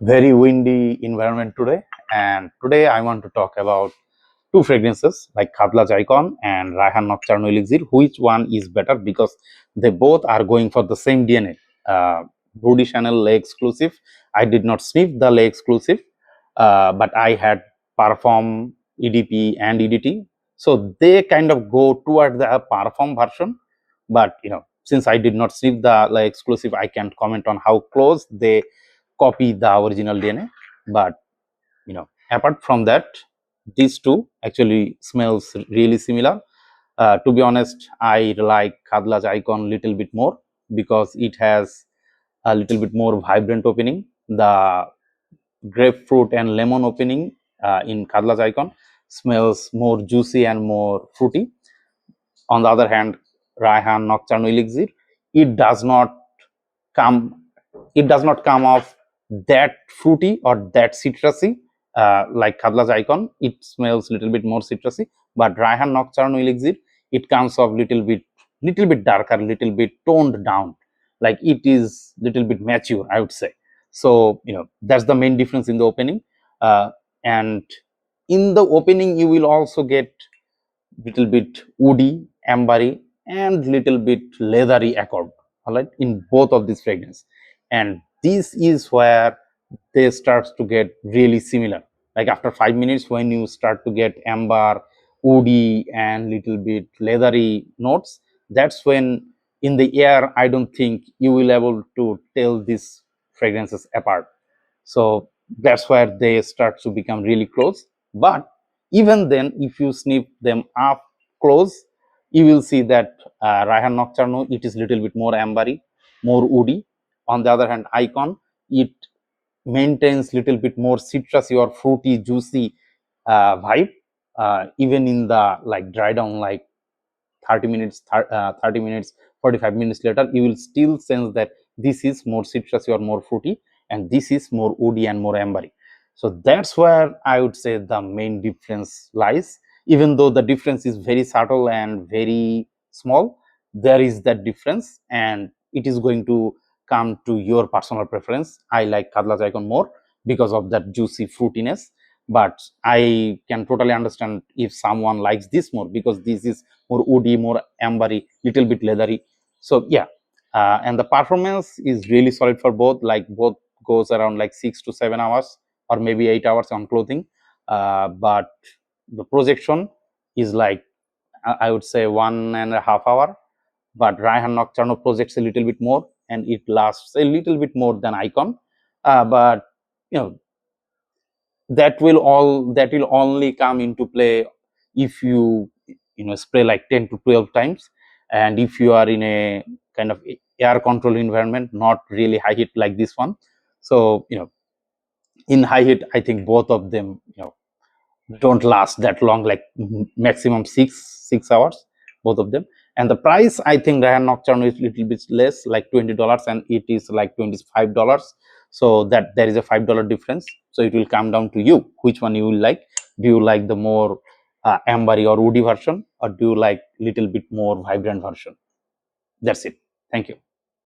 very windy environment today, and today I want to talk about two fragrances like Khadlaj Icon and Rayhaan Nocturno Elixir. Which one is better? Because they both are going for the same DNA. Broody Chanel Lay exclusive. I did not sniff the Lay exclusive, but I had Parfum, EDP, and EDT. So they kind of go toward the Parfum version. But since I did not sniff the Lay exclusive, I can't comment on how close they copy the original DNA. But apart from that, these two actually smells really similar. To be honest, I like Khadlaj Icon little bit more because it has a little bit more vibrant opening. The grapefruit and lemon opening in Khadlaj Icon smells more juicy and more fruity. On the other hand, Rayhaan Nocturno Elixir, it does not come it does not come off that fruity or that citrusy like Khadlaj Icon. It smells little bit more citrusy, but Rayhaan Nocturno Elixir, it comes off little bit darker, little bit toned down, like it is little bit mature, I would say. So that's the main difference in the opening, and in the opening you will also get little bit woody, ambery, and little bit leathery accord. All right, in both of these fragrance, and this is where they start to get really similar. Like after 5 minutes, when you start to get amber, woody, and little bit leathery notes, that's when in the air, I don't think you will able to tell these fragrances apart. So that's where they start to become really close. But even then, if you sniff them up close, you will see that Rayhaan Nocturno, it is little bit more ambery, more woody. On the other hand, Icon, it maintains little bit more citrusy or fruity, juicy vibe. Even in the like dry down, like 30 minutes, 30 minutes, 45 minutes later, you will still sense that this is more citrusy or more fruity, and this is more woody and more ambery. So that's where I would say the main difference lies. Even though the difference is very subtle and very small, there is that difference, and it is going to come to your personal preference. I like Khadlaj Icon more because of that juicy fruitiness, but I can totally understand if someone likes this more because this is more woody, more ambery, little bit leathery. So yeah, and the performance is really solid for both. Like both goes around like 6 to 7 hours or maybe 8 hours on clothing, but the projection is like I would say 1.5 hours. But Rayhaan Nocturno projects a little bit more, and it lasts a little bit more than Icon. But you know that will only come into play if you spray like 10 to 12 times, and if you are in a kind of air control environment, not really high heat like this one. So in high heat, I think both of them don't last that long, like maximum 6 hours, both of them. And the price, I think Rayhaan Nocturno is little bit less, like $20, and it is like $25. So that there is a $5 difference. So it will come down to you which one you will like. Do you like the more ambery or woody version, or do you like little bit more vibrant version? That's it. Thank you.